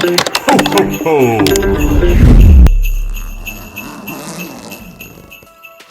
Ho, ho, ho!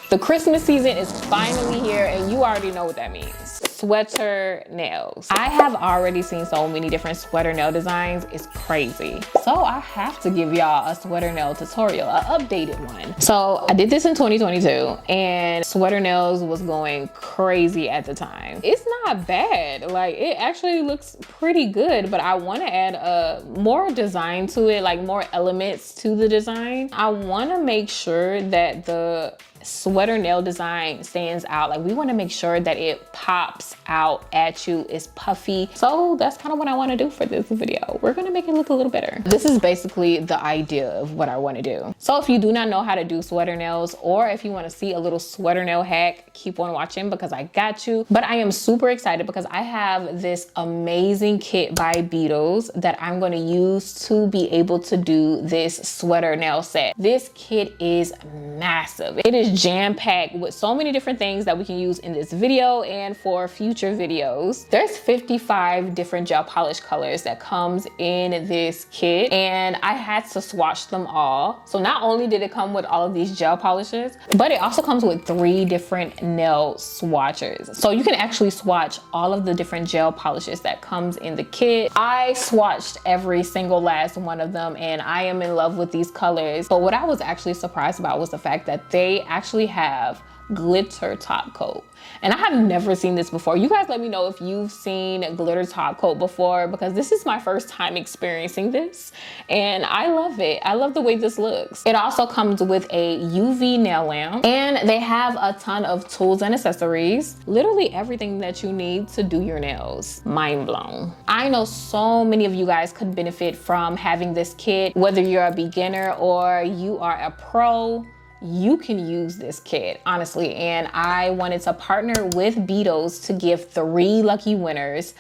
The Christmas season is finally here, and you already know what that means. Sweater nails. I have already seen so many different sweater nail designs. It's crazy. So I have to give y'all a sweater nail tutorial, an updated one. So I did this in 2022, and sweater nails was going crazy at the time. It's not bad. Like, it actually looks pretty good, but I want to add more design to it, like more elements to the design. I want to make sure that the sweater nail design stands out. Like, we want to make sure that it pops out at you, it's puffy. So that's kind of what I want to do for this video. We're going to make it look a little better. This is basically the idea of what I want to do. So if you do not know how to do sweater nails, or if you want to see a little sweater nail hack, keep on watching because I got you. But I am super excited because I have this amazing kit by Beetles that I'm going to use to be able to do this sweater nail set. This kit is massive. It is jam-packed with so many different things that we can use in this video and for future videos. There's 55 different gel polish colors that comes in this kit, and I had to swatch them all. So not only did it come with all of these gel polishes, but it also comes with 3 different nail swatchers. So you can actually swatch all of the different gel polishes that comes in the kit. I swatched every single last one of them, and I am in love with these colors. But what I was actually surprised about was the fact that they actually have glitter top coat, and I have never seen this before. You guys let me know if you've seen glitter top coat before, because this is my first time experiencing this and I love it. I love the way this looks. It also comes with a UV nail lamp, and they have a ton of tools and accessories, literally everything that you need to do your nails. Mind blown. I know so many of you guys could benefit from having this kit, whether you're a beginner or you are a pro. You can use this kit, honestly, and I wanted to partner with Beetles to give 3 lucky winners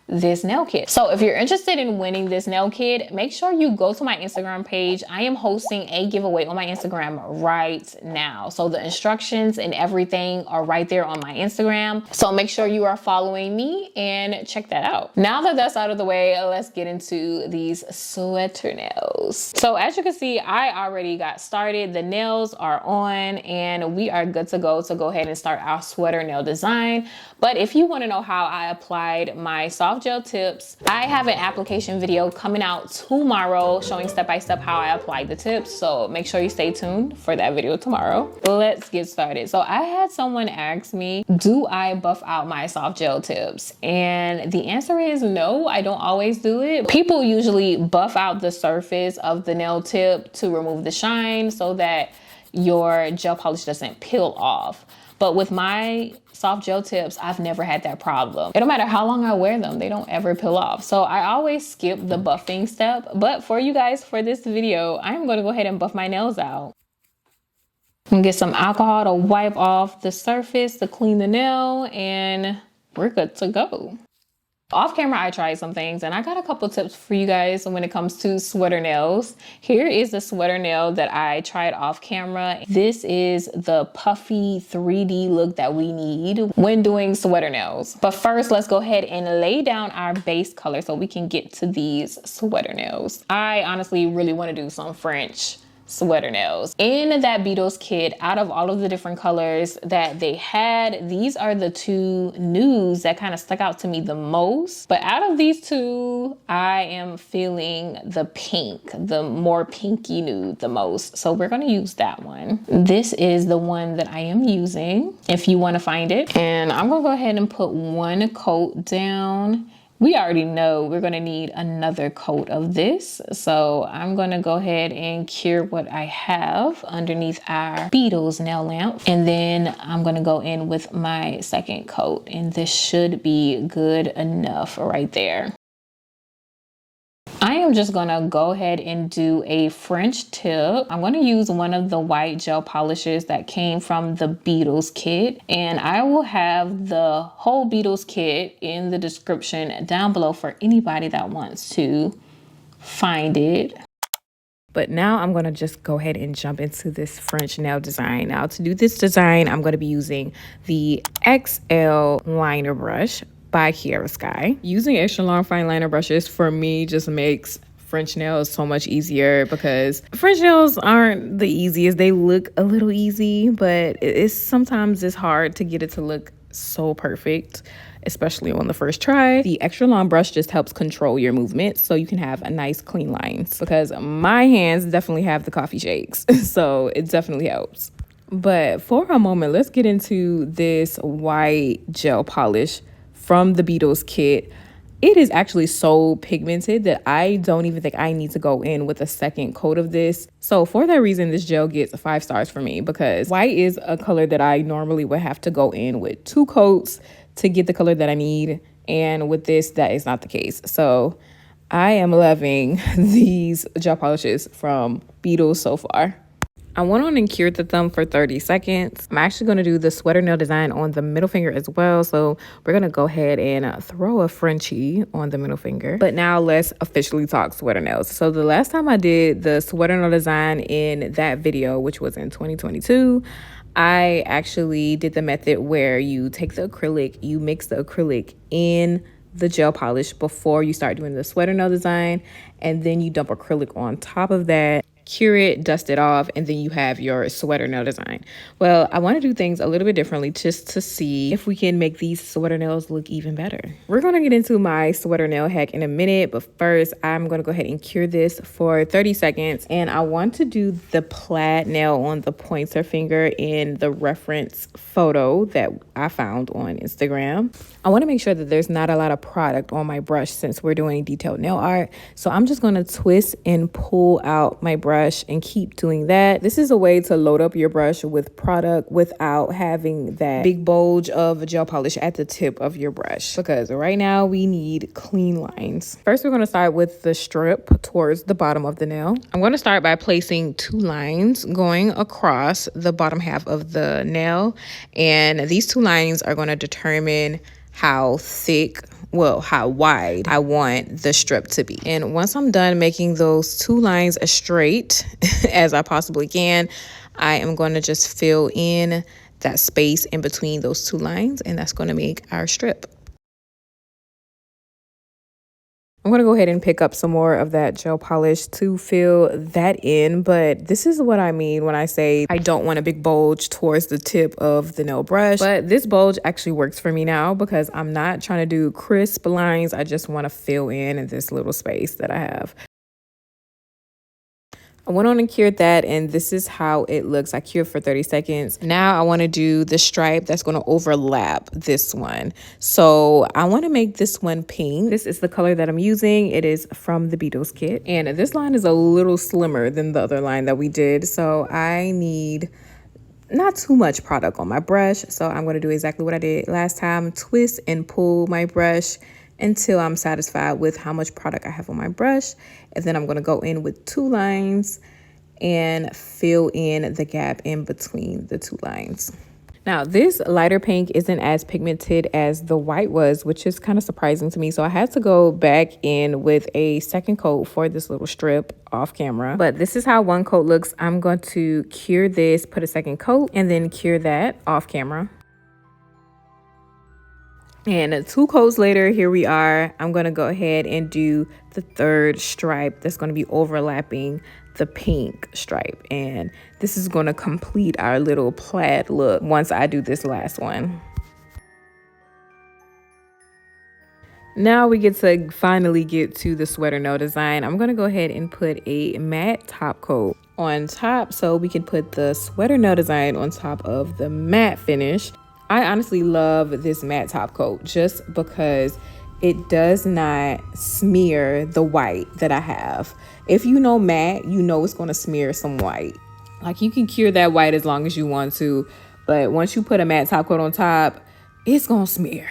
this nail kit. So if you're interested in winning this nail kit, make sure you go to my Instagram page. I am hosting a giveaway on my Instagram right now. So the instructions and everything are right there on my Instagram. So make sure you are following me and check that out. Now that that's out of the way, let's get into these sweater nails. So as you can see, I already got started. The nails are on and we are good to go ahead and start our sweater nail design. But if you want to know how I applied my soft gel tips, I have an application video coming out tomorrow showing step-by-step how I applied the tips. So make sure you stay tuned for that video tomorrow. Let's get started. So I had someone ask me, do I buff out my soft gel tips? And the answer is no, I don't always do it. People usually buff out the surface of the nail tip to remove the shine so that your gel polish doesn't peel off. But with my soft gel tips, I've never had that problem. It don't matter how long I wear them, they don't ever peel off. So I always skip the buffing step. But for you guys, for this video, I'm gonna go ahead and buff my nails out. I'm gonna get some alcohol to wipe off the surface to clean the nail, and we're good to go. Off camera, I tried some things and I got a couple tips for you guys when it comes to sweater nails. Here is the sweater nail that I tried off camera. This is the puffy 3D look that we need when doing sweater nails. But first, let's go ahead and lay down our base color so we can get to these sweater nails. I honestly really want to do some French sweater nails. In that Beetles kit, out of all of the different colors that they had, these are the 2 nudes that kind of stuck out to me the most. But out of these 2, I am feeling the pink, the more pinky nude the most. So we're going to use that one. This is the one that I am using if you want to find it. And I'm going to go ahead and put 1 coat down. We already know we're gonna need another coat of this. So I'm gonna go ahead and cure what I have underneath our Beetles nail lamp. And then I'm gonna go in with my 2nd coat, and this should be good enough right there. I am just gonna go ahead and do a French tip. I'm gonna use one of the white gel polishes that came from the Beetles kit, and I will have the whole Beetles kit in the description down below for anybody that wants to find it. But now I'm gonna just go ahead and jump into this French nail design. Now to do this design, I'm gonna be using the XL liner brush by Kiara Sky. Using extra long fine liner brushes for me just makes French nails so much easier because French nails aren't the easiest. They look a little easy, but sometimes it's hard to get it to look so perfect, especially on the first try. The extra long brush just helps control your movement so you can have a nice clean lines, because my hands definitely have the coffee shakes, so it definitely helps. But for a moment, let's get into this white gel polish from the Beetles kit. It is actually so pigmented that I don't even think I need to go in with a second coat of this. So for that reason, this gel gets 5 stars for me, because white is a color that I normally would have to go in with 2 coats to get the color that I need. And with this, that is not the case. So I am loving these gel polishes from Beetles so far. I went on and cured the thumb for 30 seconds. I'm actually going to do the sweater nail design on the middle finger as well. So we're going to go ahead and throw a Frenchie on the middle finger. But now let's officially talk sweater nails. So the last time I did the sweater nail design in that video, which was in 2022, I actually did the method where you take the acrylic, you mix the acrylic in the gel polish before you start doing the sweater nail design, and then you dump acrylic on top of that, cure it, dust it off, and then you have your sweater nail design. Well, I want to do things a little bit differently just to see if we can make these sweater nails look even better. We're going to get into my sweater nail hack in a minute, but first I'm going to go ahead and cure this for 30 seconds. And I want to do the plaid nail on the pointer finger in the reference photo that I found on Instagram. I want to make sure that there's not a lot of product on my brush since we're doing detailed nail art. So I'm just going to twist and pull out my brush and keep doing that. This is a way to load up your brush with product without having that big bulge of gel polish at the tip of your brush, because right now we need clean lines. First, we're going to start with the strip towards the bottom of the nail. I'm going to start by placing 2 lines going across the bottom half of the nail, and these 2 lines are going to determine how thick, well, how wide I want the strip to be. And once I'm done making those 2 lines as straight as I possibly can, I am going to just fill in that space in between those 2 lines, and that's going to make our strip. I'm going to go ahead and pick up some more of that gel polish to fill that in, but this is what I mean when I say I don't want a big bulge towards the tip of the nail brush. But this bulge actually works for me now because I'm not trying to do crisp lines. I just want to fill in this little space that I have. I went on and cured that, and this is how it looks. I cured for 30 seconds. Now I want to do the stripe that's going to overlap this one. So I want to make this one pink. This is the color that I'm using. It is from the Beetles kit. And this line is a little slimmer than the other line that we did. So I need not too much product on my brush. So I'm going to do exactly what I did last time. Twist and pull my brush until I'm satisfied with how much product I have on my brush. And then I'm going to go in with 2 lines and fill in the gap in between the 2 lines. Now, this lighter pink isn't as pigmented as the white was, which is kind of surprising to me. So I had to go back in with a second coat for this little strip off camera. But this is how one coat looks. I'm going to cure this, put a second coat, and then cure that off camera. And 2 coats later, here we are. I'm going to go ahead and do the 3rd stripe that's going to be overlapping the pink stripe. And this is going to complete our little plaid look once I do this last one. Now we get to finally get to the sweater nail design. I'm going to go ahead and put a matte top coat on top so we can put the sweater nail design on top of the matte finish. I honestly love this matte top coat just because it does not smear the white that I have. If you know matte, you know it's going to smear some white. Like, you can cure that white as long as you want to, but once you put a matte top coat on top, it's gonna smear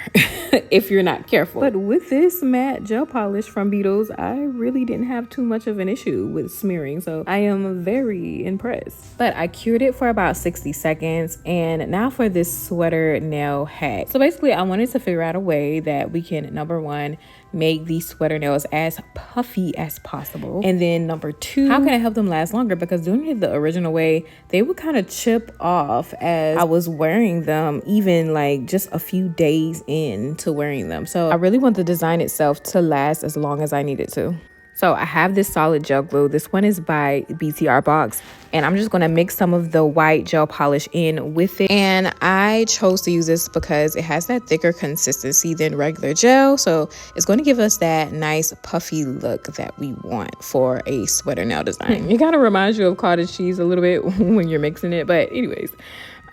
if you're not careful. But with this matte gel polish from Beetles, I really didn't have too much of an issue with smearing, so I am very impressed. But I cured it for about 60 seconds, and now for this sweater nail hack. So basically, I wanted to figure out a way that we can, number 1, make these sweater nails as puffy as possible, and then number 2, how can I help them last longer? Because doing it the original way, they would kind of chip off as I was wearing them, even like just a few days into wearing them. So I really want the design itself to last as long as I need it to. So I have this solid gel glue. This one is by BTR Box. And I'm just going to mix some of the white gel polish in with it. And I chose to use this because it has that thicker consistency than regular gel. So it's going to give us that nice puffy look that we want for a sweater nail design. It kind of reminds you of cottage cheese a little bit when you're mixing it. But anyways,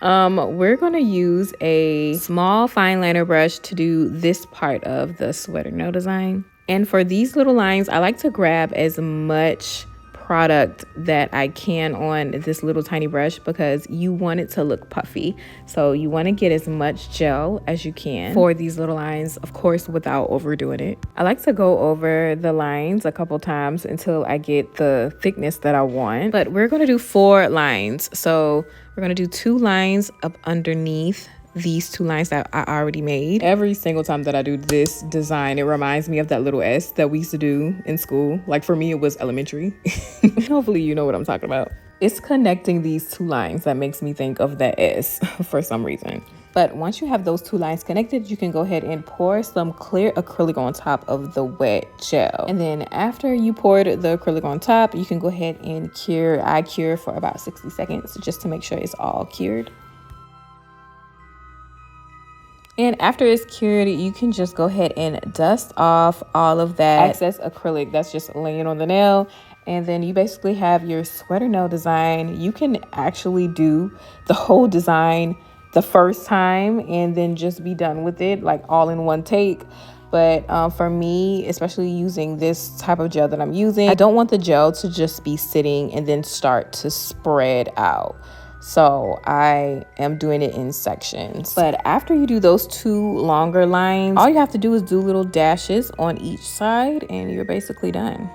we're going to use a small fine liner brush to do this part of the sweater nail design. And for these little lines, I like to grab as much product that I can on this little tiny brush because you want it to look puffy. So you want to get as much gel as you can for these little lines, of course, without overdoing it. I like to go over the lines a couple times until I get the thickness that I want. But we're going to do 4 lines. So we're going to do 2 lines up underneath these 2 lines that I already made. Every single time that I do this design, it reminds me of that little S that we used to do in school. Like for me, it was elementary. Hopefully you know what I'm talking about. It's connecting these 2 lines that makes me think of that S for some reason. But once you have those 2 lines connected, you can go ahead and pour some clear acrylic on top of the wet gel. And then after you poured the acrylic on top, you can go ahead and cure. I cure for about 60 seconds just to make sure it's all cured. And after it's cured, you can just go ahead and dust off all of that excess acrylic that's just laying on the nail. And then you basically have your sweater nail design. You can actually do the whole design the first time and then just be done with it, like all in one take. But for me, especially using this type of gel that I'm using, I don't want the gel to just be sitting and then start to spread out. So I am doing it in sections. But after you do those 2 longer lines, all you have to do is do little dashes on each side and you're basically done.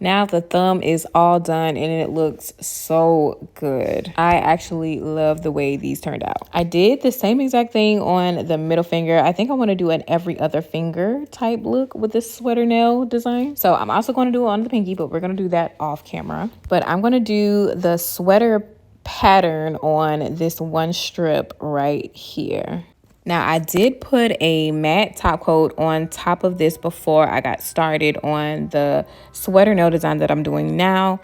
Now the thumb is all done and it looks so good. I actually love the way these turned out. I did the same exact thing on the middle finger. I think I want to do an every other finger type look with this sweater nail design. So I'm also going to do it on the pinky, but we're going to do that off camera. But I'm going to do the sweater pattern on this one strip right here. Now, I did put a matte top coat on top of this before I got started on the sweater nail design that I'm doing now.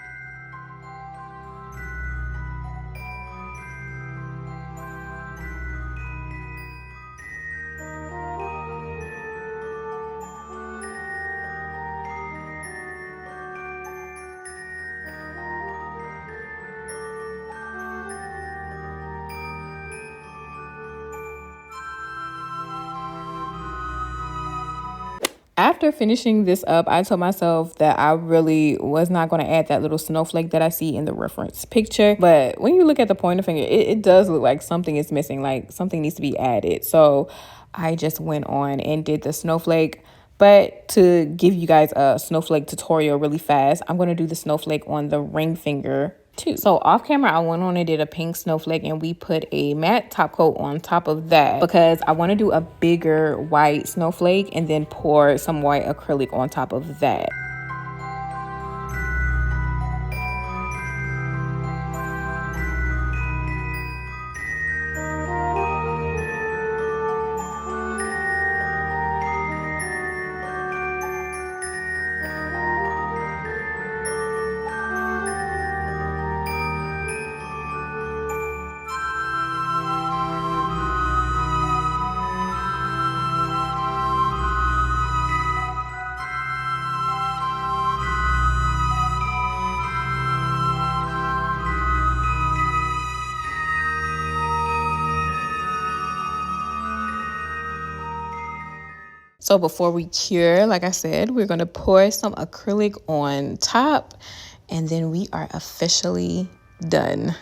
After finishing this up, I told myself that I really was not going to add that little snowflake that I see in the reference picture. But when you look at the pointer finger, it does look like something is missing, like something needs to be added. So I just went on and did the snowflake. But to give you guys a snowflake tutorial really fast, I'm going to do the snowflake on the ring finger too. So off camera, I went on and did a pink snowflake and we put a matte top coat on top of that because I want to do a bigger white snowflake and then pour some white acrylic on top of that. So before we cure, like I said, we're going to pour some acrylic on top and then we are officially done.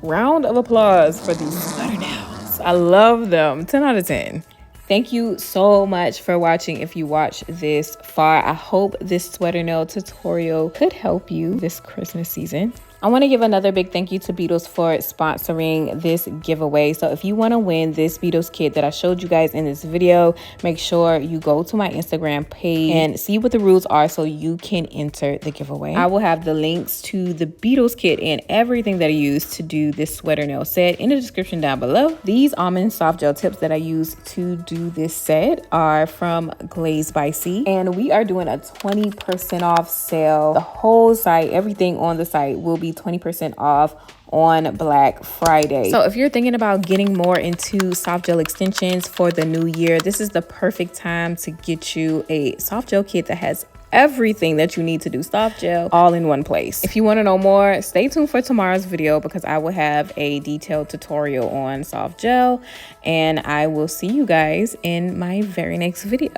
Round of applause for these sweater nails. I love them. 10 out of 10. Thank you so much for watching. If you watched this far, I hope this sweater nail tutorial could help you this Christmas season. I want to give another big thank you to Beetles for sponsoring this giveaway. So if you want to win this Beetles kit that I showed you guys in this video, make sure you go to my Instagram page and see what the rules are so you can enter the giveaway. I will have the links to the Beetles kit and everything that I used to do this sweater nail set in the description down below. These almond soft gel tips that I use to do this set are from Glaze by C, and we are doing a 20% off sale. The whole site, everything on the site will be 20% off on Black Friday. So if you're thinking about getting more into soft gel extensions for the new year, this is the perfect time to get you a soft gel kit that has everything that you need to do soft gel all in one place. If you want to know more, stay tuned for tomorrow's video because I will have a detailed tutorial on soft gel, and I will see you guys in my very next video.